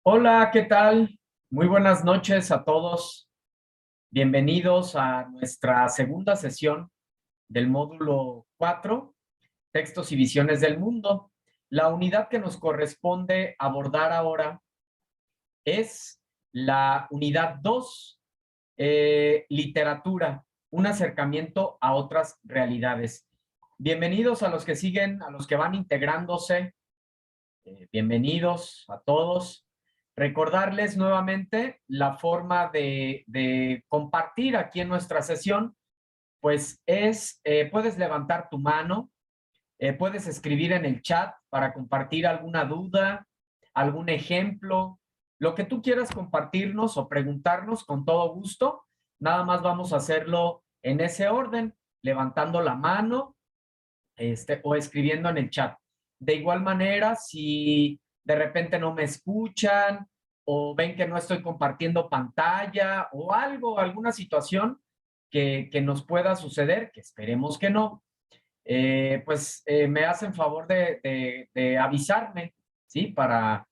Hola, ¿qué tal? Muy buenas noches a todos. Bienvenidos a nuestra segunda sesión del módulo 4, Textos y Visiones del Mundo. La unidad que nos corresponde abordar ahora es la unidad 2, literatura, un acercamiento a otras realidades. Bienvenidos a los que siguen, a los que van integrándose. Bienvenidos a todos. Recordarles nuevamente la forma de compartir aquí en nuestra sesión, pues puedes levantar tu mano, puedes escribir en el chat para compartir alguna duda, algún ejemplo, lo que tú quieras compartirnos o preguntarnos con todo gusto. Nada más vamos a hacerlo en ese orden, levantando la mano o escribiendo en el chat. De igual manera, si de repente no me escuchan o ven que no estoy compartiendo pantalla o algo, alguna situación que nos pueda suceder, que esperemos que no, me hacen favor de avisarme, ¿sí? Para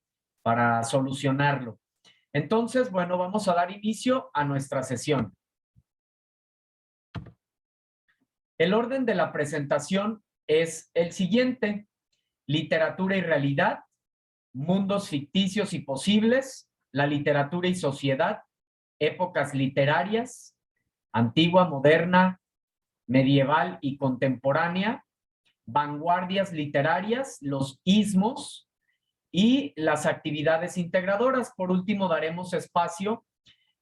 solucionarlo. Entonces, bueno, vamos a dar inicio a nuestra sesión. El orden de la presentación es el siguiente: literatura y realidad, mundos ficticios y posibles, la literatura y sociedad, épocas literarias, antigua, moderna, medieval y contemporánea, vanguardias literarias, los ismos y las actividades integradoras. Por último, daremos espacio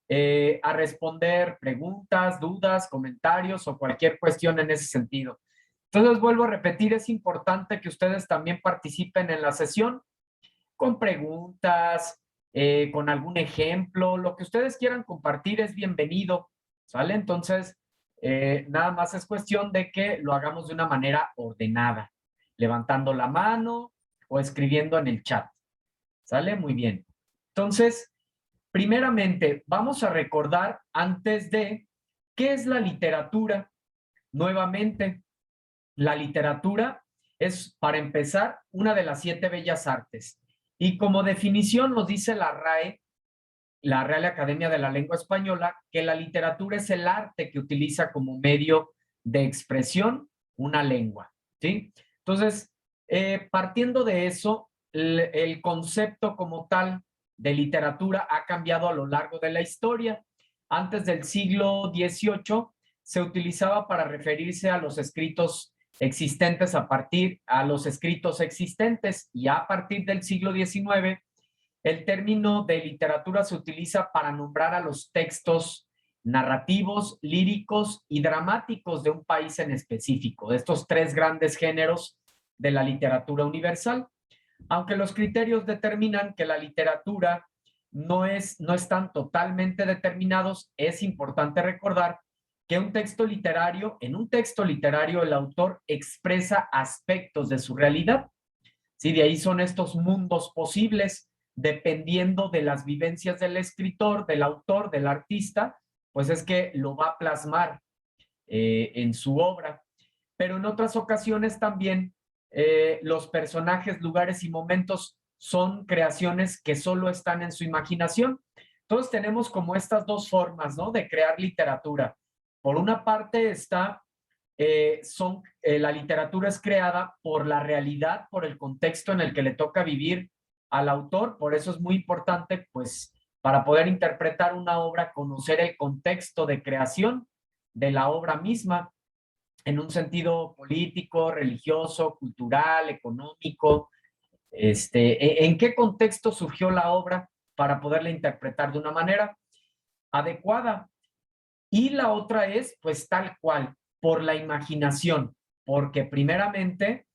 a responder preguntas, dudas, comentarios o cualquier cuestión en ese sentido. Entonces, vuelvo a repetir, es importante que ustedes también participen en la sesión con preguntas, con algún ejemplo, lo que ustedes quieran compartir es bienvenido, ¿sale? Entonces, nada más es cuestión de que lo hagamos de una manera ordenada, levantando la mano o escribiendo en el chat, ¿sale? Muy bien. Entonces, primeramente, vamos a recordar antes de qué es la literatura. Nuevamente, la literatura es, para empezar, una de las 7 bellas artes. Y como definición nos dice la RAE, la Real Academia de la Lengua Española, que la literatura es el arte que utiliza como medio de expresión una lengua, ¿sí? Entonces, partiendo de eso, el concepto como tal de literatura ha cambiado a lo largo de la historia. Antes del siglo XVIII se utilizaba para referirse a los escritos existentes a los escritos existentes, y a partir del siglo XIX el término de literatura se utiliza para nombrar a los textos narrativos, líricos y dramáticos de un país en específico, de estos 3 grandes géneros de la literatura universal. Aunque los criterios determinan que la literatura no están totalmente determinados, es importante recordar que en un texto literario el autor expresa aspectos de su realidad. Sí, de ahí son estos mundos posibles, dependiendo de las vivencias del escritor, del autor, del artista, pues es que lo va a plasmar en su obra. Pero en otras ocasiones también los personajes, lugares y momentos son creaciones que solo están en su imaginación. Entonces tenemos como estas dos formas, ¿no?, de crear literatura. Por una parte está, la literatura es creada por la realidad, por el contexto en el que le toca vivir al autor. Por eso es muy importante, pues, para poder interpretar una obra, conocer el contexto de creación de la obra misma en un sentido político, religioso, cultural, económico. ¿En qué contexto surgió la obra para poderla interpretar de una manera adecuada? Y la otra es, pues, tal cual, por la imaginación, porque primeramente,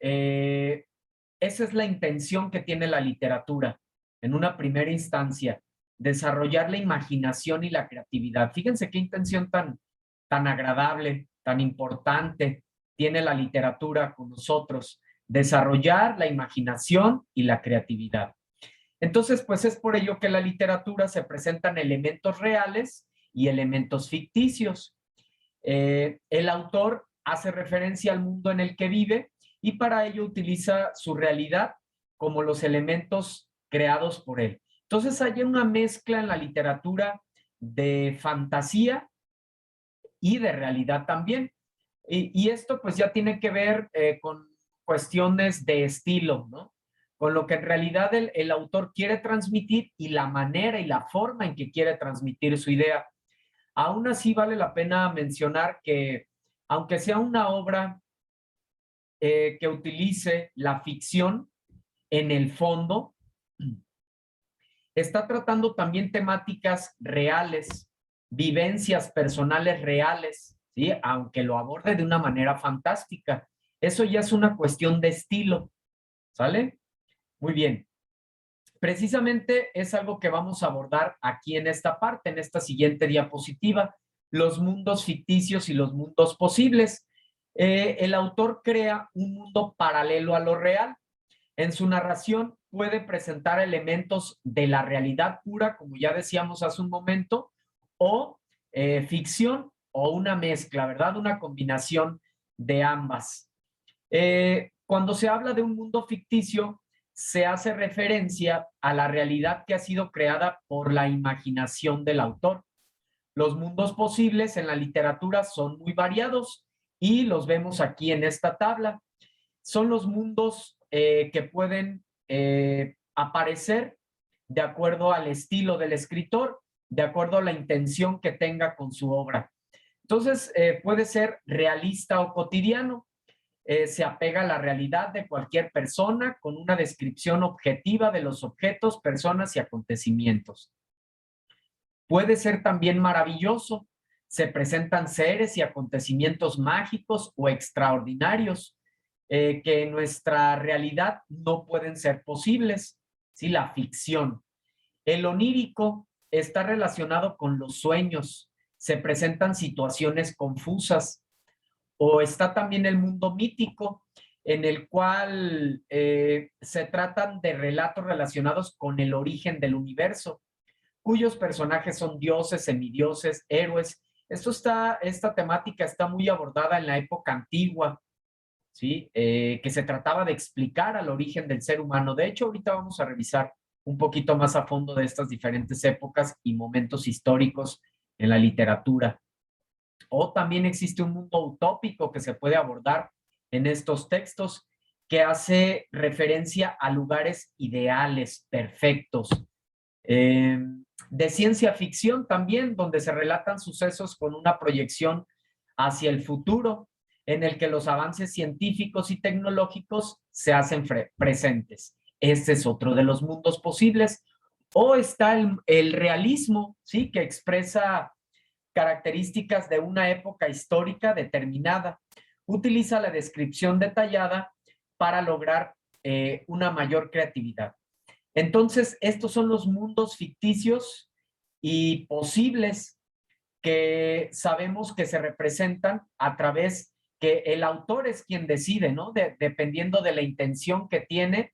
esa es la intención que tiene la literatura, en una primera instancia, desarrollar la imaginación y la creatividad. Fíjense qué intención tan agradable, tan importante tiene la literatura con nosotros, desarrollar la imaginación y la creatividad. Entonces, pues es por ello que en la literatura se presentan elementos reales y elementos ficticios. El autor hace referencia al mundo en el que vive y para ello utiliza su realidad como los elementos creados por él. Entonces hay una mezcla en la literatura de fantasía y de realidad también. Y esto pues ya tiene que ver con cuestiones de estilo, ¿no? Con lo que en realidad el autor quiere transmitir y la manera y la forma en que quiere transmitir su idea. Aún así vale la pena mencionar que aunque sea una obra que utilice la ficción en el fondo, está tratando también temáticas reales, vivencias personales reales, ¿sí? Aunque lo aborde de una manera fantástica. Eso ya es una cuestión de estilo, ¿sale? Muy bien. Precisamente es algo que vamos a abordar aquí en esta parte, en esta siguiente diapositiva, los mundos ficticios y los mundos posibles. El autor crea un mundo paralelo a lo real. En su narración puede presentar elementos de la realidad pura, como ya decíamos hace un momento, o ficción o una mezcla, ¿verdad? Una combinación de ambas. Cuando se habla de un mundo ficticio, se hace referencia a la realidad que ha sido creada por la imaginación del autor. Los mundos posibles en la literatura son muy variados y los vemos aquí en esta tabla. Son los mundos que pueden aparecer de acuerdo al estilo del escritor, de acuerdo a la intención que tenga con su obra. Entonces, puede ser realista o cotidiano. Se apega a la realidad de cualquier persona con una descripción objetiva de los objetos, personas y acontecimientos. Puede ser también maravilloso. Se presentan seres y acontecimientos mágicos o extraordinarios que en nuestra realidad no pueden ser posibles. ¿Sí? La ficción. El onírico está relacionado con los sueños. Se presentan situaciones confusas. O está también el mundo mítico, en el cual se tratan de relatos relacionados con el origen del universo, cuyos personajes son dioses, semidioses, héroes. Esta temática está muy abordada en la época antigua, ¿sí? Que se trataba de explicar al origen del ser humano. De hecho, ahorita vamos a revisar un poquito más a fondo de estas diferentes épocas y momentos históricos en la literatura. O también existe un mundo utópico que se puede abordar en estos textos que hace referencia a lugares ideales, perfectos. De ciencia ficción también, donde se relatan sucesos con una proyección hacia el futuro, en el que los avances científicos y tecnológicos se hacen presentes. Este es otro de los mundos posibles. O está el realismo, ¿sí? Que expresa características de una época histórica determinada. Utiliza la descripción detallada para lograr una mayor creatividad. Entonces, estos son los mundos ficticios y posibles que sabemos que se representan a través que el autor es quien decide, ¿no? Dependiendo de la intención que tiene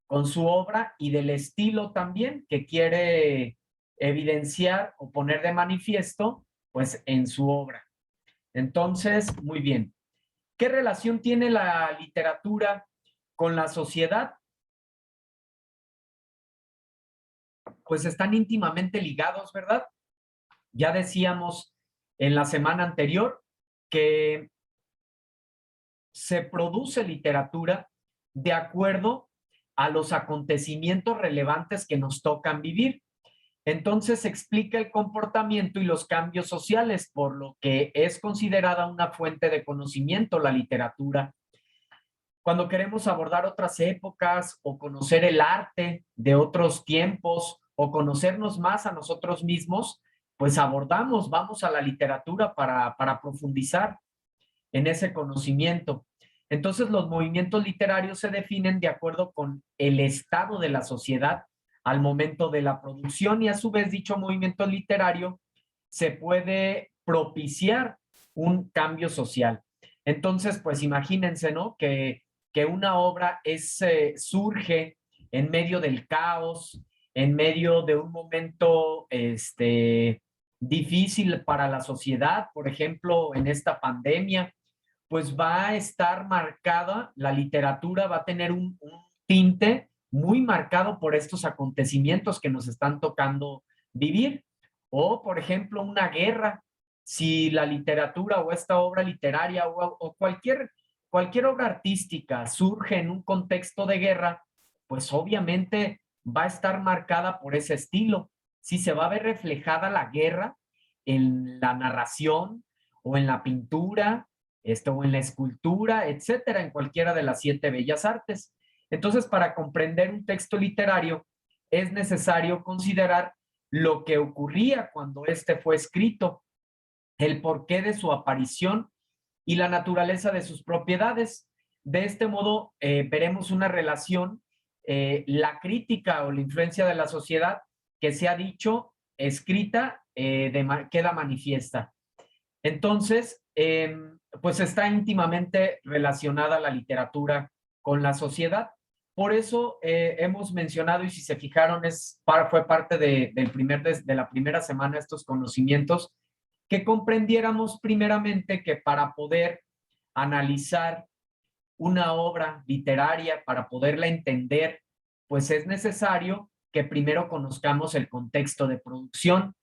con su obra y del estilo también que quiere evidenciar o poner de manifiesto, pues en su obra. Entonces, muy bien. ¿Qué relación tiene la literatura con la sociedad? Pues están íntimamente ligados, ¿verdad? Ya decíamos en la semana anterior que se produce literatura de acuerdo a los acontecimientos relevantes que nos tocan vivir. Entonces se explica el comportamiento y los cambios sociales, por lo que es considerada una fuente de conocimiento la literatura. Cuando queremos abordar otras épocas o conocer el arte de otros tiempos o conocernos más a nosotros mismos, pues vamos a la literatura para profundizar en ese conocimiento. Entonces los movimientos literarios se definen de acuerdo con el estado de la sociedad al momento de la producción y a su vez dicho movimiento literario se puede propiciar un cambio social. Entonces, pues imagínense, ¿no? Que una obra surge en medio del caos, en medio de un momento difícil para la sociedad, por ejemplo, en esta pandemia, pues va a estar marcada, la literatura va a tener un tinte muy marcado por estos acontecimientos que nos están tocando vivir. O, por ejemplo, una guerra. Si la literatura o esta obra literaria o cualquier obra artística surge en un contexto de guerra, pues obviamente va a estar marcada por ese estilo. Si se va a ver reflejada la guerra en la narración o en la pintura, o en la escultura, etcétera, en cualquiera de las 7 bellas artes. Entonces, para comprender un texto literario, es necesario considerar lo que ocurría cuando este fue escrito, el porqué de su aparición y la naturaleza de sus propiedades. De este modo, veremos una relación, la crítica o la influencia de la sociedad que se ha dicho, escrita, queda manifiesta. Entonces, pues está íntimamente relacionada la literatura con la sociedad. Por eso hemos mencionado, y si se fijaron, fue parte de la primera semana estos conocimientos, que comprendiéramos primeramente que para poder analizar una obra literaria, para poderla entender, pues es necesario que primero conozcamos el contexto de producción,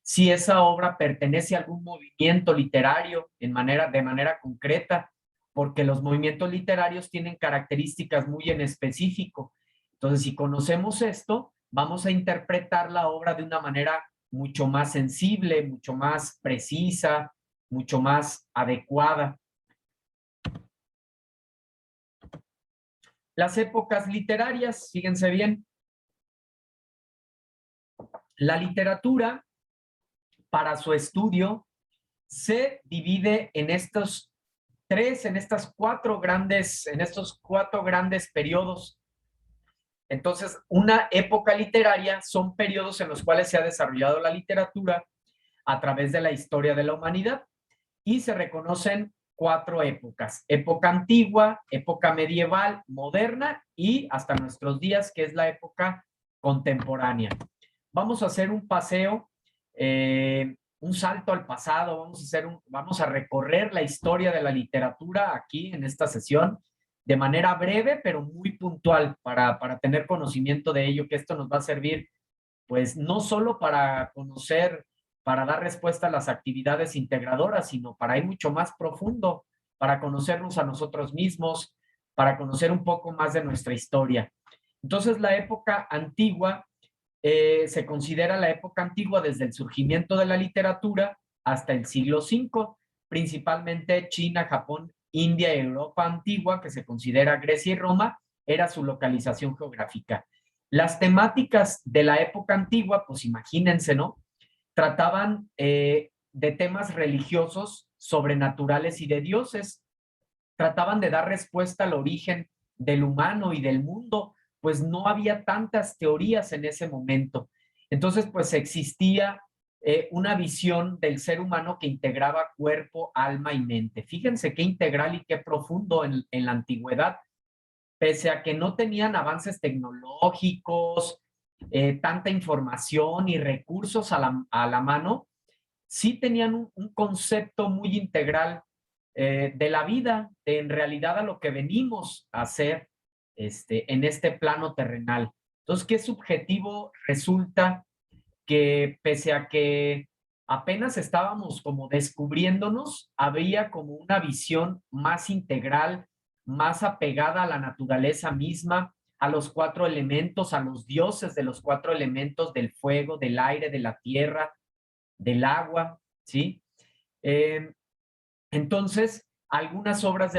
si esa obra pertenece a algún movimiento literario de manera concreta, porque los movimientos literarios tienen características muy en específico. Entonces, si conocemos esto, vamos a interpretar la obra de una manera mucho más sensible, mucho más precisa, mucho más adecuada. Las épocas literarias, fíjense bien. La literatura, para su estudio, se divide en estos en estos cuatro grandes periodos. Entonces, una época literaria son periodos en los cuales se ha desarrollado la literatura a través de la historia de la humanidad y se reconocen 4 épocas: época antigua, época medieval, moderna y hasta nuestros días, que es la época contemporánea. Vamos a hacer un paseo, un salto al pasado, vamos a recorrer la historia de la literatura aquí en esta sesión de manera breve, pero muy puntual para tener conocimiento de ello, que esto nos va a servir pues no solo para conocer, para dar respuesta a las actividades integradoras, sino para ir mucho más profundo, para conocernos a nosotros mismos, para conocer un poco más de nuestra historia. Entonces, la época antigua se considera la época antigua desde el surgimiento de la literatura hasta el siglo V, principalmente China, Japón, India y Europa antigua, que se considera Grecia y Roma, era su localización geográfica. Las temáticas de la época antigua, pues imagínense, ¿no? Trataban de temas religiosos, sobrenaturales y de dioses. Trataban de dar respuesta al origen del humano y del mundo, pues no había tantas teorías en ese momento. Entonces, pues existía una visión del ser humano que integraba cuerpo, alma y mente. Fíjense qué integral y qué profundo en la antigüedad, pese a que no tenían avances tecnológicos, tanta información y recursos a la mano, sí tenían un concepto muy integral de la vida, de en realidad a lo que venimos a hacer en este plano terrenal. Entonces, qué subjetivo resulta que pese a que apenas estábamos como descubriéndonos, había como una visión más integral, más apegada a la naturaleza misma, a los 4 elementos, a los dioses de los 4 elementos del fuego, del aire, de la tierra, del agua, ¿sí? Eh, entonces, algunas obras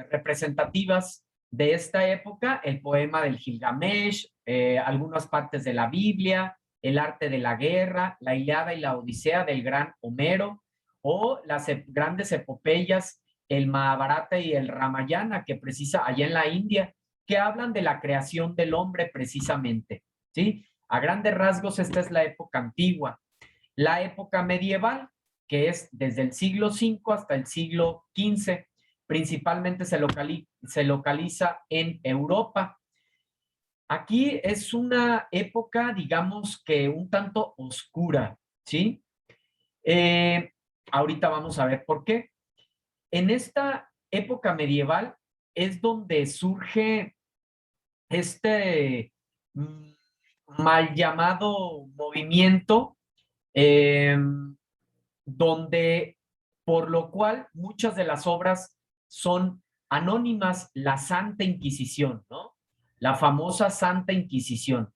representativas de esta época, el poema del Gilgamesh, algunas partes de la Biblia, el arte de la guerra, la Ilíada y la Odisea del gran Homero, o las grandes epopeyas, el Mahabharata y el Ramayana, que precisa allá en la India, que hablan de la creación del hombre precisamente, ¿sí? A grandes rasgos, esta es la época antigua. La época medieval, que es desde el siglo V hasta el siglo XV, principalmente se localiza en Europa. Aquí es una época, digamos que un tanto oscura, ¿sí? Ahorita vamos a ver por qué. En esta época medieval es donde surge este mal llamado movimiento, eh, donde por lo cual muchas de las obras son anónimas, la Santa Inquisición, ¿no? La famosa Santa Inquisición,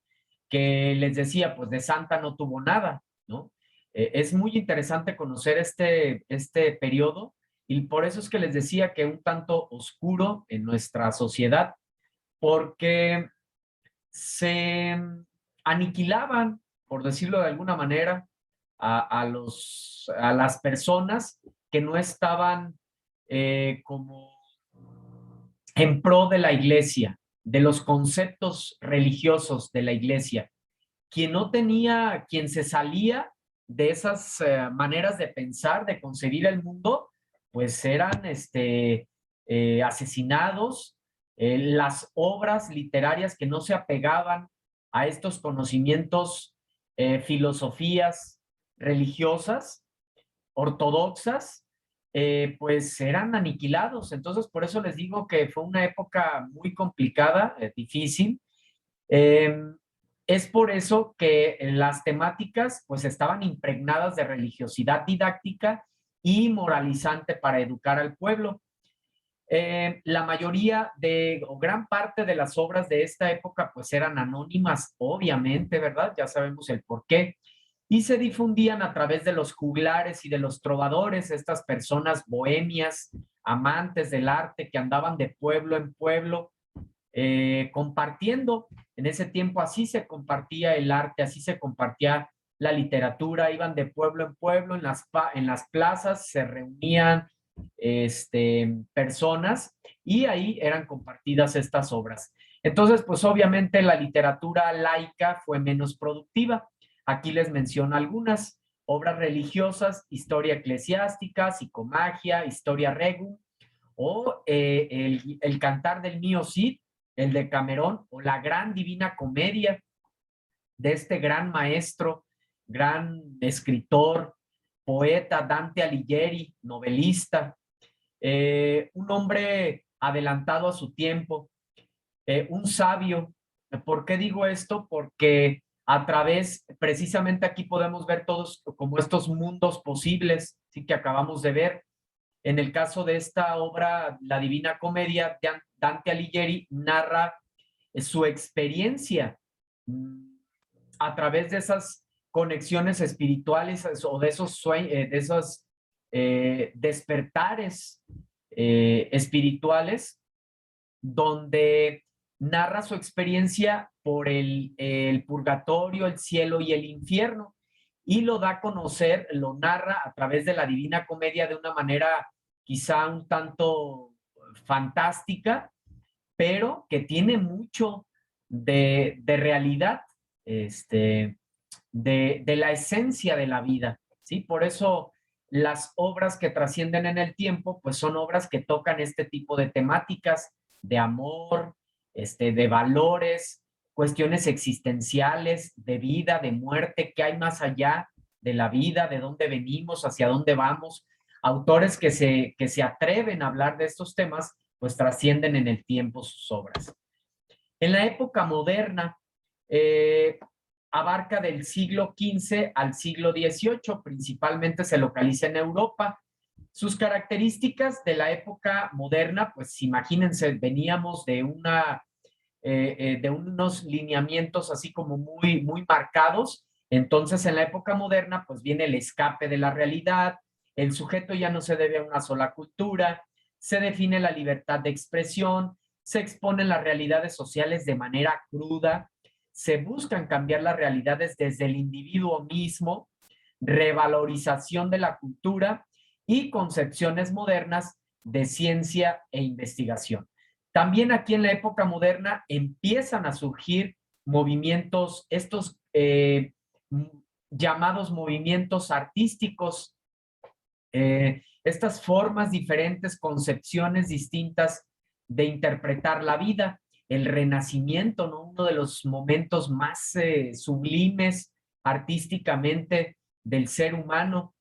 que les decía, pues de santa no tuvo nada, ¿no? Es muy interesante conocer este periodo y por eso es que les decía que un tanto oscuro en nuestra sociedad, porque se aniquilaban, por decirlo de alguna manera, a las personas que no estaban como en pro de la iglesia, de los conceptos religiosos de la iglesia. Quien no tenía, quien se salía de esas maneras de pensar, de concebir el mundo, pues eran asesinados. Las obras literarias que no se apegaban a estos conocimientos, filosofías religiosas, ortodoxas, pues eran aniquilados. Entonces, por eso les digo que fue una época muy complicada, difícil. Eh, es por eso que las temáticas pues estaban impregnadas de religiosidad didáctica y moralizante para educar al pueblo. La mayoría o gran parte de las obras de esta época pues eran anónimas, obviamente, ¿verdad? Ya sabemos el por qué. Y se difundían a través de los juglares y de los trovadores, estas personas bohemias, amantes del arte que andaban de pueblo en pueblo compartiendo. En ese tiempo así se compartía el arte, así se compartía la literatura, iban de pueblo en pueblo, en las plazas se reunían personas y ahí eran compartidas estas obras. Entonces, pues obviamente la literatura laica fue menos productiva. Aquí les menciono algunas obras religiosas, historia eclesiástica, psicomagia, historia regum, o el Cantar del Mío Cid, el de Camerón, o la Gran Divina Comedia de este gran maestro, gran escritor, poeta Dante Alighieri, novelista, un hombre adelantado a su tiempo, un sabio. ¿Por qué digo esto? Porque a través, precisamente aquí podemos ver todos como estos mundos posibles, ¿sí? Que acabamos de ver. En el caso de esta obra, La Divina Comedia, Dante Alighieri narra su experiencia a través de esas conexiones espirituales o de esos sueños, de esos despertares espirituales, donde narra su experiencia por el purgatorio, el cielo y el infierno, y lo da a conocer, lo narra a través de la Divina Comedia de una manera quizá un tanto fantástica, pero que tiene mucho de realidad, de la esencia de la vida, ¿sí? Por eso las obras que trascienden en el tiempo, pues son obras que tocan este tipo de temáticas, de amor, de valores, cuestiones existenciales, de vida, de muerte, qué hay más allá de la vida, de dónde venimos, hacia dónde vamos. Autores que se atreven a hablar de estos temas, pues trascienden en el tiempo sus obras. En la época moderna, eh, abarca del siglo XV al siglo XVIII, principalmente se localiza en Europa. Sus características de la época moderna, pues imagínense, veníamos de unos lineamientos así como muy marcados. Entonces, en la época moderna, pues viene el escape de la realidad, el sujeto ya no se debe a una sola cultura, se define la libertad de expresión, se exponen las realidades sociales de manera cruda, se buscan cambiar las realidades desde el individuo mismo, revalorización de la cultura y concepciones modernas de ciencia e investigación. También aquí en la época moderna empiezan a surgir movimientos, estos llamados movimientos artísticos, estas formas diferentes, concepciones distintas de interpretar la vida. El Renacimiento, ¿no? Uno de los momentos más sublimes artísticamente del ser humano,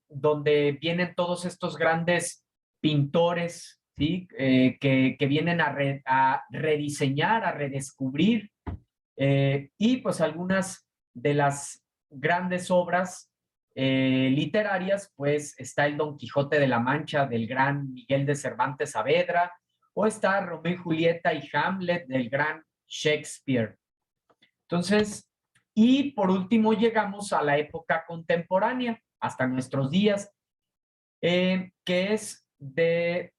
donde vienen todos estos grandes pintores ¿sí? Que vienen a rediseñar, a redescubrir, y pues algunas de las grandes obras literarias, pues está el Don Quijote de la Mancha del gran Miguel de Cervantes Saavedra, o está Romeo y Julieta y Hamlet del gran Shakespeare. Entonces, y por último llegamos a la época contemporánea, hasta nuestros días, que es desde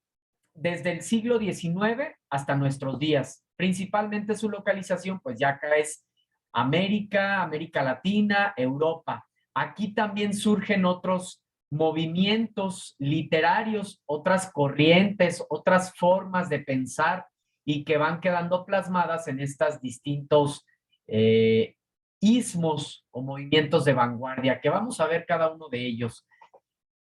el siglo XIX hasta nuestros días. Principalmente su localización, pues ya acá es América, América Latina, Europa. Aquí también surgen otros movimientos literarios, otras corrientes, otras formas de pensar y que van quedando plasmadas en estos distintos ismos o movimientos de vanguardia, que vamos a ver cada uno de ellos.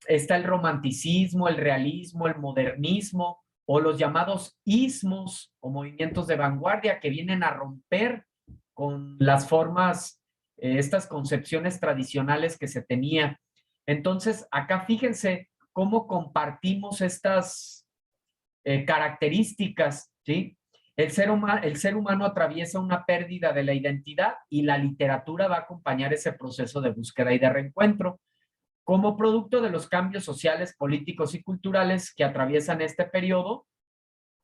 Está el romanticismo, el realismo, el modernismo o los llamados ismos o movimientos de vanguardia que vienen a romper con las formas, estas concepciones tradicionales que se tenía. Entonces, acá fíjense cómo compartimos estas características, ¿sí? El ser humano atraviesa una pérdida de la identidad y la literatura va a acompañar ese proceso de búsqueda y de reencuentro. Como producto de los cambios sociales, políticos y culturales que atraviesan este periodo,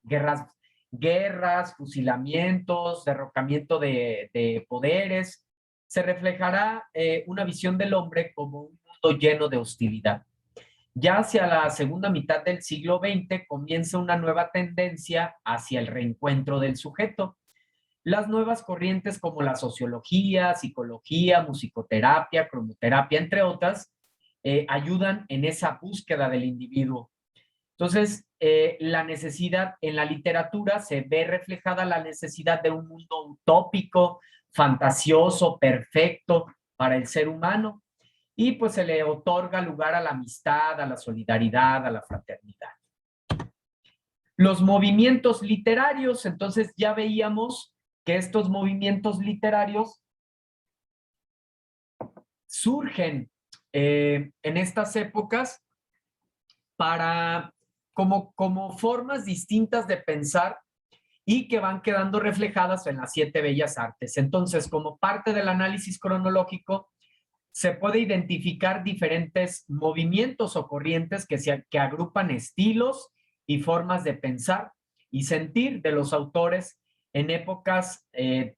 guerras, fusilamientos, derrocamiento de poderes, se reflejará una visión del hombre como un mundo lleno de hostilidad. Ya hacia la segunda mitad del siglo XX comienza una nueva tendencia hacia el reencuentro del sujeto. Las nuevas corrientes como la sociología, psicología, musicoterapia, cromoterapia, entre otras, ayudan en esa búsqueda del individuo. Entonces, la necesidad en la literatura se ve reflejada la necesidad de un mundo utópico, fantasioso, perfecto para el ser humano, y pues se le otorga lugar a la amistad, a la solidaridad, a la fraternidad. Los movimientos literarios, entonces ya veíamos que estos movimientos literarios surgen en estas épocas para como formas distintas de pensar y que van quedando reflejadas en las 7 bellas artes. Entonces, como parte del análisis cronológico, se puede identificar diferentes movimientos o corrientes que agrupan estilos y formas de pensar y sentir de los autores en épocas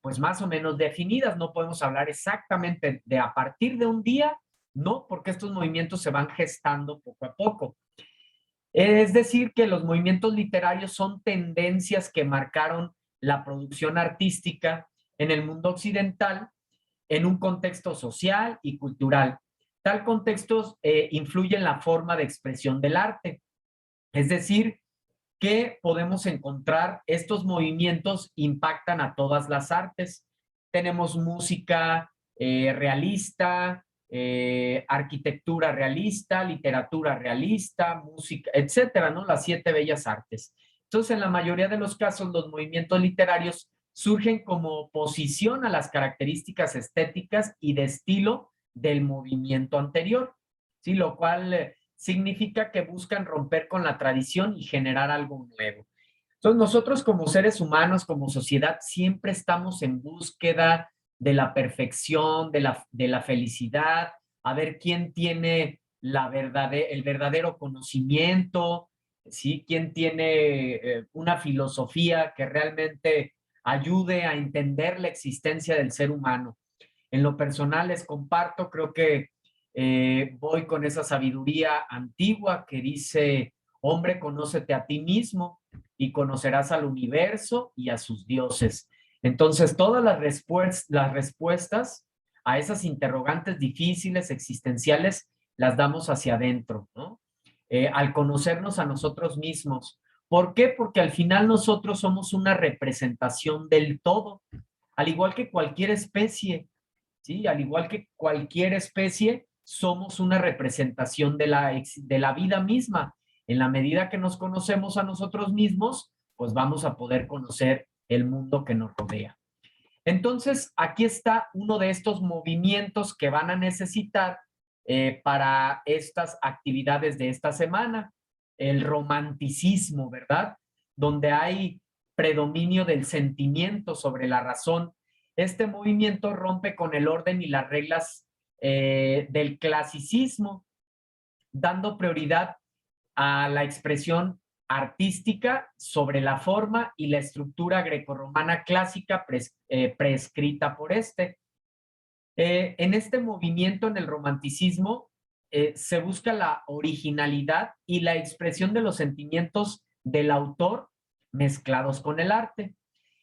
pues más o menos definidas. No podemos hablar exactamente de a partir de un día, no, porque estos movimientos se van gestando poco a poco. Es decir, que los movimientos literarios son tendencias que marcaron la producción artística en el mundo occidental en un contexto social y cultural. Tal contexto influye en la forma de expresión del arte. Es decir, que podemos encontrar estos movimientos impactan a todas las artes. Tenemos música realista, arquitectura realista, literatura realista, música, etcétera, ¿no? Las 7 bellas artes. Entonces, en la mayoría de los casos, los movimientos literarios surgen como oposición a las características estéticas y de estilo del movimiento anterior, ¿sí? Lo cual significa que buscan romper con la tradición y generar algo nuevo. Entonces, nosotros como seres humanos, como sociedad, siempre estamos en búsqueda de la perfección, de la felicidad, a ver quién tiene el verdadero conocimiento, ¿sí? Quién tiene una filosofía que realmente ayude a entender la existencia del ser humano. En lo personal les comparto, creo que voy con esa sabiduría antigua que dice, hombre, conócete a ti mismo y conocerás al universo y a sus dioses. Entonces, todas las respuestas a esas interrogantes difíciles, existenciales, las damos hacia adentro, ¿no? Al conocernos a nosotros mismos. ¿Por qué? Porque al final nosotros somos una representación del todo, al igual que cualquier especie, ¿sí? Al igual que cualquier especie, somos una representación de la vida misma. En la medida que nos conocemos a nosotros mismos, pues vamos a poder conocer el mundo que nos rodea. Entonces, aquí está uno de estos movimientos que van a necesitar para estas actividades de esta semana. el romanticismo, ¿verdad? Donde hay predominio del sentimiento sobre la razón. Este movimiento rompe con el orden y las reglas del clasicismo, dando prioridad a la expresión artística sobre la forma y la estructura grecorromana clásica prescrita por este. En este movimiento, en el romanticismo, se busca la originalidad y la expresión de los sentimientos del autor mezclados con el arte.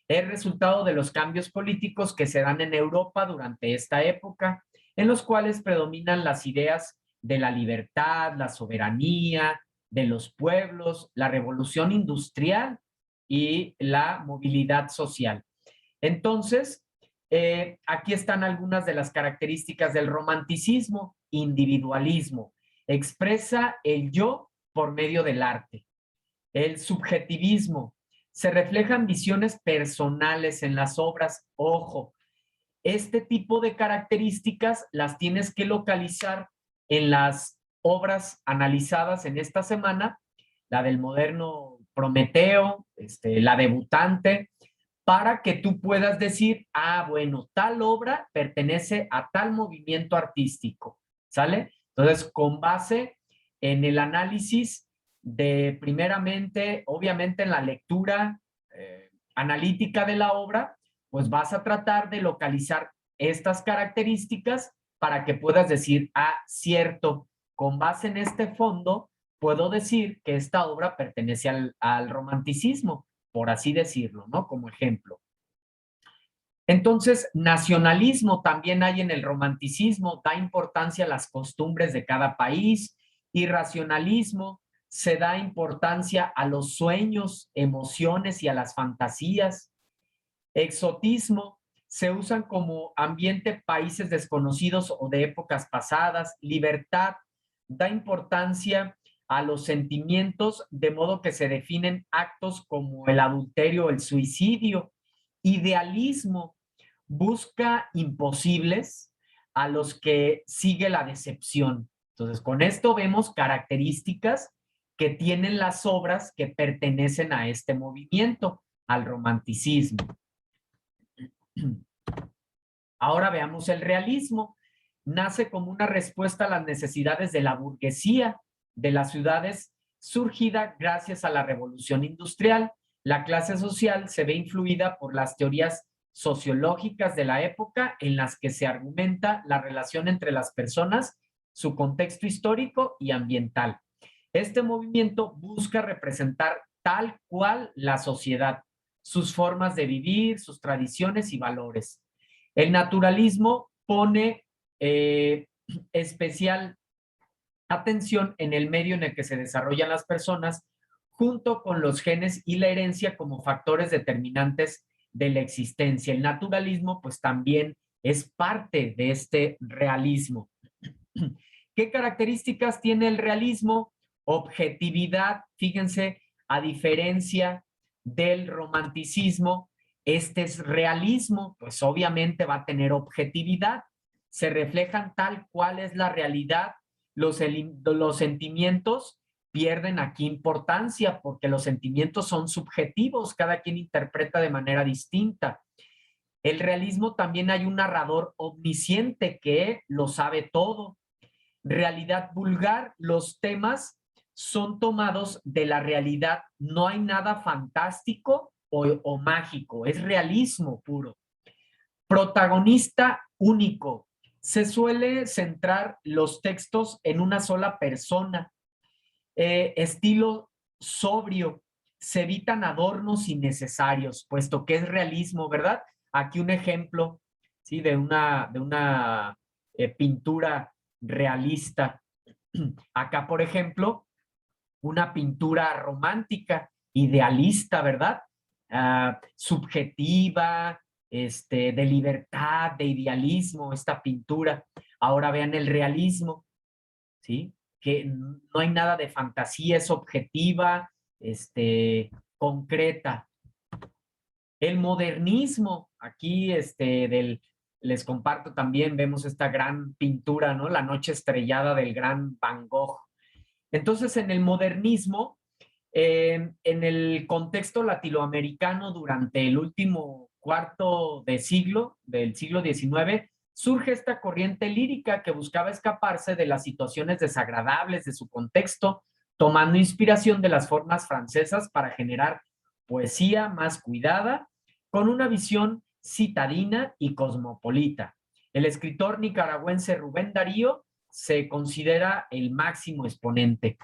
Es resultado de los cambios políticos que se dan en Europa durante esta época, en los cuales predominan las ideas de la libertad, la soberanía de los pueblos, la revolución industrial y la movilidad social. Entonces, aquí están algunas de las características del romanticismo. Individualismo. Expresa el yo por medio del arte. El subjetivismo. Se reflejan visiones personales en las obras. Ojo, este tipo de características las tienes que localizar en las obras analizadas en esta semana, la del moderno Prometeo, la debutante, para que tú puedas decir, ah, bueno, tal obra pertenece a tal movimiento artístico, ¿sale? Entonces, con base en el análisis de, primeramente, obviamente en la lectura analítica de la obra, pues vas a tratar de localizar estas características para que puedas decir, ah, cierto, con base en este fondo, puedo decir que esta obra pertenece al romanticismo, por así decirlo, ¿no? Como ejemplo. Entonces, nacionalismo también hay en el romanticismo, da importancia a las costumbres de cada país. Irracionalismo, se da importancia a los sueños, emociones y a las fantasías. Exotismo, se usan como ambiente países desconocidos o de épocas pasadas. Libertad, da importancia a los sentimientos, de modo que se definen actos como el adulterio o el suicidio. Idealismo, busca imposibles a los que sigue la decepción. Entonces, con esto vemos características que tienen las obras que pertenecen a este movimiento, al romanticismo. Ahora veamos el realismo. Nace como una respuesta a las necesidades de la burguesía de las ciudades surgida gracias a la revolución industrial. La clase social se ve influida por las teorías sociológicas de la época en las que se argumenta la relación entre las personas, su contexto histórico y ambiental. Este movimiento busca representar tal cual la sociedad, sus formas de vivir, sus tradiciones y valores. El naturalismo pone especial atención en el medio en el que se desarrollan las personas, junto con los genes y la herencia como factores determinantes de la existencia. El naturalismo, pues también es parte de este realismo. ¿Qué características tiene el realismo? Objetividad, fíjense, a diferencia del romanticismo, este es realismo, pues obviamente va a tener objetividad, se reflejan tal cual es la realidad, los sentimientos pierden aquí importancia porque los sentimientos son subjetivos, cada quien interpreta de manera distinta. El realismo también hay un narrador omnisciente que lo sabe todo. Realidad vulgar, los temas son tomados de la realidad, no hay nada fantástico o mágico, es realismo puro. Protagonista único, se suele centrar los textos en una sola persona. Estilo sobrio, se evitan adornos innecesarios, puesto que es realismo, ¿verdad? Aquí un ejemplo, ¿sí? De una pintura realista. Acá, por ejemplo, una pintura romántica, idealista, ¿verdad? Subjetiva, de libertad, de idealismo, esta pintura. Ahora vean el realismo, ¿sí? Que no hay nada de fantasía, es objetiva, concreta. El modernismo, aquí les comparto también, vemos esta gran pintura, ¿no? La noche estrellada del gran Van Gogh. Entonces, en el modernismo, en el contexto latinoamericano durante el último cuarto de siglo, del siglo XIX, surge esta corriente lírica que buscaba escaparse de las situaciones desagradables de su contexto, tomando inspiración de las formas francesas para generar poesía más cuidada, con una visión citadina y cosmopolita. El escritor nicaragüense Rubén Darío se considera el máximo exponente.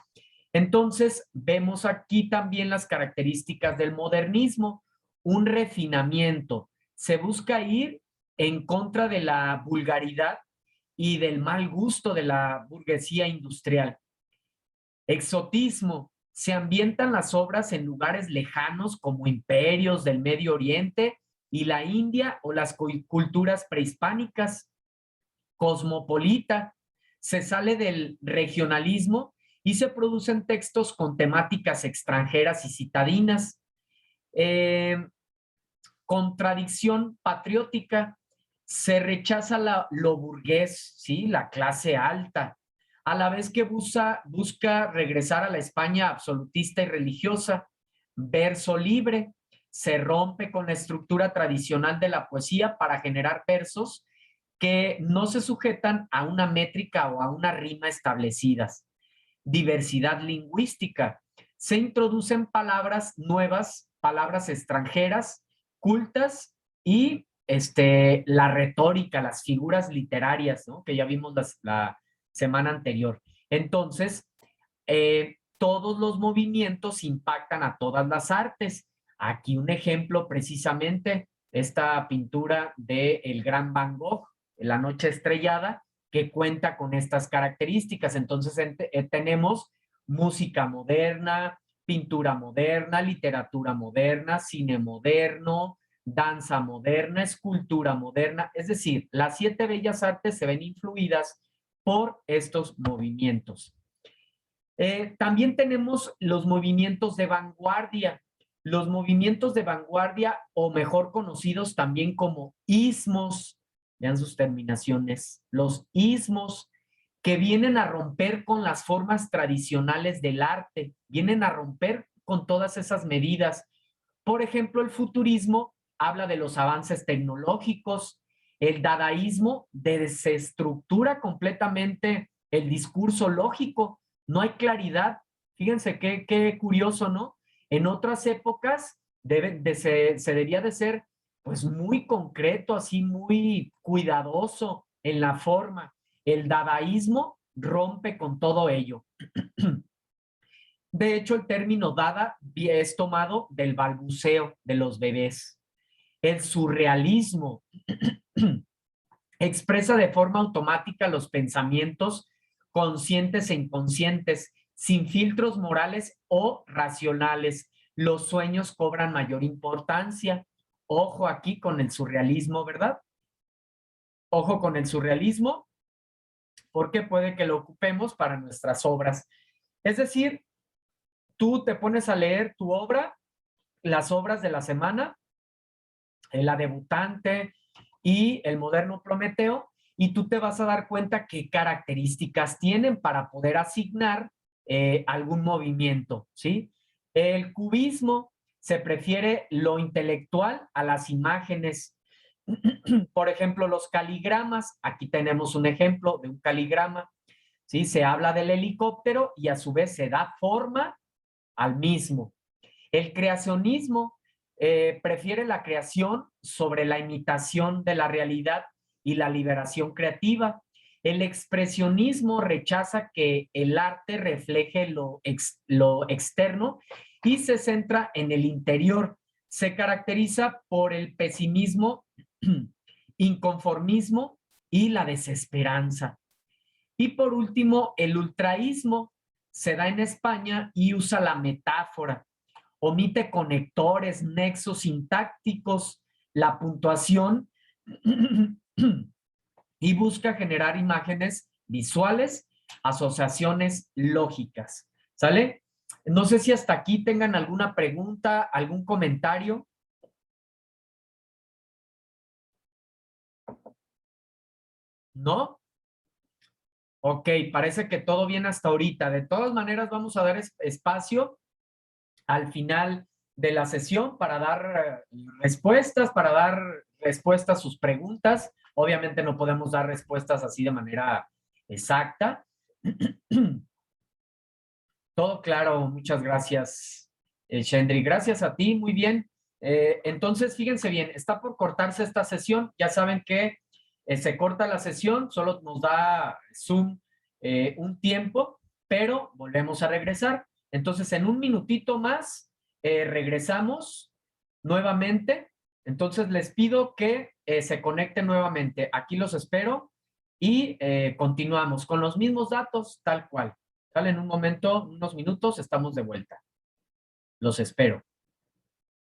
Entonces, vemos aquí también las características del modernismo, un refinamiento. Se busca ir en contra de la vulgaridad y del mal gusto de la burguesía industrial. Exotismo. Se ambientan las obras en lugares lejanos como imperios del Medio Oriente y la India o las culturas prehispánicas. Cosmopolita. Se sale del regionalismo y se producen textos con temáticas extranjeras y citadinas. Eh, Contradicción patriótica. Se rechaza lo burgués, ¿sí? La clase alta, a la vez que busca regresar a la España absolutista y religiosa. Verso libre. Se rompe con la estructura tradicional de la poesía para generar versos que no se sujetan a una métrica o a una rima establecidas. Diversidad lingüística. Se introducen palabras nuevas, palabras extranjeras, cultas y la retórica, las figuras literarias, ¿no? Que ya vimos la semana anterior. Entonces, todos los movimientos impactan a todas las artes. Aquí un ejemplo precisamente, esta pintura de el gran Van Gogh, La noche estrellada, que cuenta con estas características. Entonces tenemos música moderna, pintura moderna, literatura moderna, cine moderno, danza moderna, escultura moderna. Es decir, las 7 bellas artes se ven influidas por estos movimientos. También tenemos los movimientos de vanguardia. Los movimientos de vanguardia, o mejor conocidos también como ismos, vean sus terminaciones, los ismos que vienen a romper con las formas tradicionales del arte, vienen a romper con todas esas medidas. Por ejemplo, el futurismo habla de los avances tecnológicos, el dadaísmo desestructura completamente el discurso lógico, no hay claridad. Fíjense qué curioso, ¿no? En otras épocas se debía de ser pues muy concreto, así muy cuidadoso en la forma. El dadaísmo rompe con todo ello. De hecho, el término dada es tomado del balbuceo de los bebés. El surrealismo expresa de forma automática los pensamientos conscientes e inconscientes, sin filtros morales o racionales. Los sueños cobran mayor importancia. Ojo aquí con el surrealismo, ¿verdad? Ojo con el surrealismo, porque puede que lo ocupemos para nuestras obras. Es decir, tú te pones a leer tu obra, las obras de la semana, La debutante y El moderno Prometeo, y tú te vas a dar cuenta qué características tienen para poder asignar algún movimiento, ¿sí? El cubismo se prefiere lo intelectual a las imágenes. Por ejemplo, los caligramas, aquí tenemos un ejemplo de un caligrama, ¿sí? Se habla del helicóptero y a su vez se da forma al mismo. El creacionismo prefiere la creación sobre la imitación de la realidad y la liberación creativa. El expresionismo rechaza que el arte refleje lo externo y se centra en el interior. Se caracteriza por el pesimismo, inconformismo y la desesperanza. Y por último, el ultraísmo se da en España y usa la metáfora. Omite conectores, nexos sintácticos, la puntuación y busca generar imágenes visuales, asociaciones lógicas. ¿Sale? No sé si hasta aquí tengan alguna pregunta, algún comentario. ¿No? Ok, parece que todo bien hasta ahorita. De todas maneras, vamos a dar espacio al final de la sesión para dar respuestas a sus preguntas. Obviamente no podemos dar respuestas así de manera exacta. Todo claro, muchas gracias, Shendri. Gracias a ti, muy bien. Entonces, fíjense bien, está por cortarse esta sesión. Ya saben que se corta la sesión, solo nos da Zoom un tiempo, pero volvemos a regresar. Entonces, en un minutito más, regresamos nuevamente. Entonces, les pido que se conecten nuevamente. Aquí los espero y continuamos con los mismos datos, tal cual. ¿Sale? En un momento, unos minutos, estamos de vuelta. Los espero.